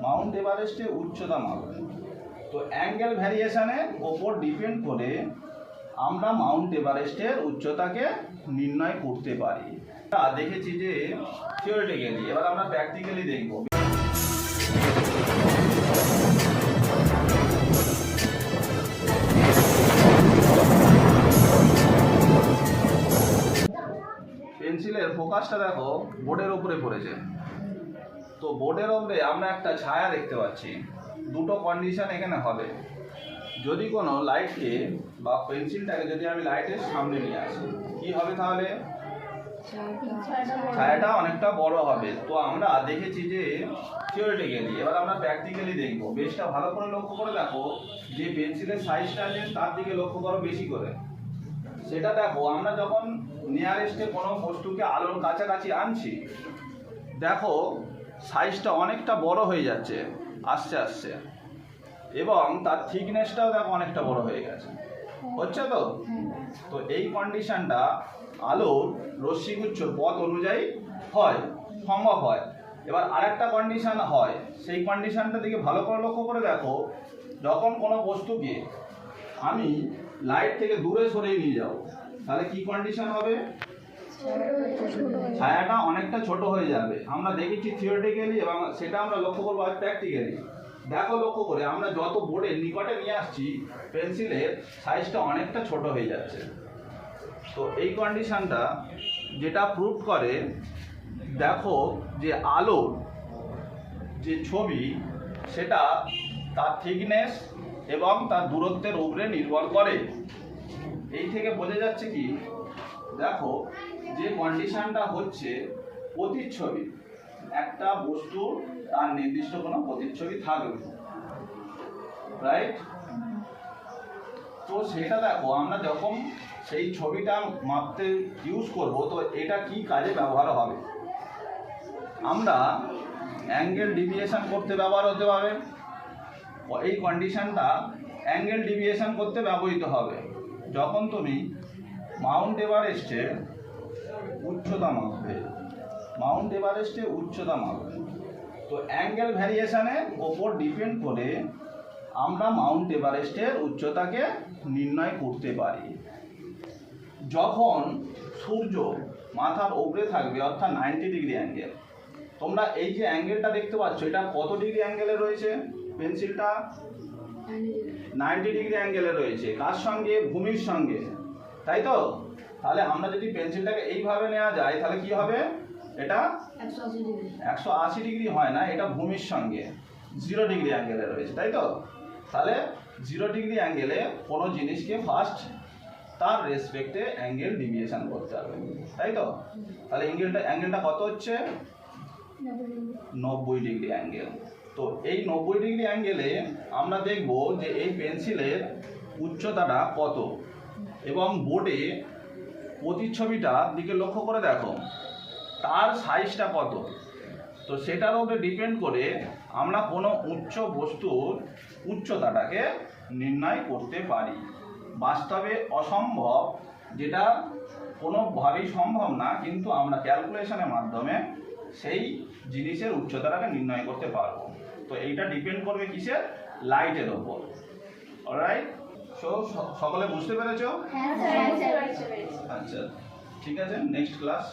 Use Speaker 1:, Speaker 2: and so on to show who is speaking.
Speaker 1: Mount এভারেস্টের উচ্চতা মাপবে। তো অ্যাঙ্গেল ভ্যারিয়েশনের ওপর ডিপেন্ড করে আমরা মাউন্ট এভারেস্টের উচ্চতাকে নির্ণয় করতে পারি। দেখেছি যে থিওরিটিক্যালি, এবার আমরা প্র্যাকটিক্যালি দেখব। পেন্সিলের ফোকাসটা দেখো বোর্ডের উপরে পড়েছে। তো বোর্ডের উপরে আমরা একটা ছায়া দেখতে পাচ্ছি। দুটো কন্ডিশন এখানে হবে। যদি কোনো লাইটকে বা পেন্সিলটাকে যদি আমি লাইটের সামনে নিয়ে আসি, কি হবে তাহলে? ছায়াটা অনেকটা বড় হবে। তো আমরা দেখেছি যে থিওরিটিক্যালি, এবার আমরা প্র্যাকটিক্যালি দেখব। বেশটা ভালো করে লক্ষ্য করে দেখো, যে পেন্সিলের সাইজটা আছে তার দিকে লক্ষ্য করো বেশি করে। সেটা দেখো, আমরা যখন নিয়ারেস্টে কোনো বস্তুকে আলোর কাছাকাছি আনছি, দেখো সাইজটা অনেকটা বড় হয়ে যাচ্ছে আস্তে আস্তে, এবং তার থিকনেসটাও দেখো অনেকটা বড় হয়ে গেছে। হচ্ছে তো? তো এই কন্ডিশনটা আলোর রশ্মিগুচ্ছর পথ অনুযায়ী হয়, সম্ভব হয়। এবার আরেকটা কন্ডিশন হয়, সেই কন্ডিশনটা দিকে ভালো করে লক্ষ্য করে দেখো। যখন কোনো বস্তুকে আমি লাইট থেকে দূরে সরিয়ে নিয়ে যাব, তাহলে কি কন্ডিশন হবে? ছায়াটা অনেকটা ছোট হয়ে যাবে। আমরা দেখেছি থিওরিটিক্যালি, এবং সেটা আমরা লক্ষ্য করবো আর প্র্যাকটিক্যালি। দেখো লক্ষ্য করে, আমরা যত বোর্ডের নিকটে নিয়ে আসছি, পেন্সিলের সাইজটা অনেকটা ছোট হয়ে যাচ্ছে। তো এই কন্ডিশনটা যেটা প্রুভ করে, দেখো যে আলোর যে ছবি সেটা তার থিকনেস এবং তার দূরত্বের উপরে নির্ভর করে। এই থেকে বোঝা যাচ্ছে কি, দেখো যে কন্ডিশনটা হচ্ছে প্রতিচ্ছবি। একটা বস্তুর তার নির্দিষ্ট কোনো প্রতিচ্ছবি থাকবে, রাইট? তো সেটা দেখো, আমরা যখন সেই ছবিটা মাপতে ইউজ করব, তো এটা কি কাজে ব্যবহার হবে? আমরা অ্যাঙ্গেল ডিভিয়েশন করতে ব্যবহার হতে পারে। এই কন্ডিশনটা অ্যাঙ্গেল ডিভিয়েশন করতে ব্যবহৃত হবে যখন তুমি মাউন্ট এভারেস্টের উচ্চতা মাপবে। মাউন্ট এভারেস্টের উচ্চতা মাপবে। তো অ্যাঙ্গেল ভ্যারিয়েশনের ওপর ডিপেন্ড করে আমরা মাউন্ট এভারেস্টের উচ্চতাকে নির্ণয় করতে পারি। যখন সূর্য মাথার উপরে থাকবে, অর্থাৎ 90 ডিগ্রি অ্যাঙ্গেল, তোমরা এই যে অ্যাঙ্গেলটা দেখতে পাচ্ছ, এটা কত ডিগ্রি অ্যাঙ্গেলে রয়েছে? পেন্সিলটা 90 ডিগ্রি অ্যাঙ্গেলে রয়েছে। কার সঙ্গে? ভূমির সঙ্গে, তাই তো? তাহলে আমরা যদি পেন্সিলটাকে এইভাবে নেওয়া যায়, তাহলে কি হবে? এটা 180 ডিগ্রি হয় না, এটা ভূমির সঙ্গে 0 ডিগ্রি অ্যাঙ্গেলে রয়েছে, তাই তো? তাহলে 0 ডিগ্রি অ্যাঙ্গেলে কোনো জিনিসকে ফার্স্ট তার রেসপেক্টে অ্যাঙ্গেল ডিভিয়েশন করতে হবে, তাই তো? তাহলে অ্যাঙ্গেলটা কত হচ্ছে? 90 ডিগ্রি অ্যাঙ্গেল। তো এই 90 ডিগ্রি অ্যাঙ্গেলে আমরা দেখব যে এই পেন্সিলের উচ্চতাটা কত, এবং বোর্ডে প্রতিচ্ছবিটার দিকে লক্ষ্য করে দেখো তার সাইজটা কত। তো সেটার উপরে ডিপেন্ড করে আমরা কোনো উচ্চ বস্তুর উচ্চতাটাকে নির্ণয় করতে পারি। বাস্তবে অসম্ভব, যেটা কোনোভাবেই সম্ভব না, কিন্তু আমরা ক্যালকুলেশনের মাধ্যমে সেই জিনিসের উচ্চতাটাকে নির্ণয় করতে পারবো। তো এইটা ডিপেন্ড করবে কিসের? লাইটের ওপর। অলরাইট? সো সকলে বুঝতে পেরেছো?
Speaker 2: হ্যাঁ স্যার।
Speaker 1: আচ্ছা, ঠিক আছে। Next class.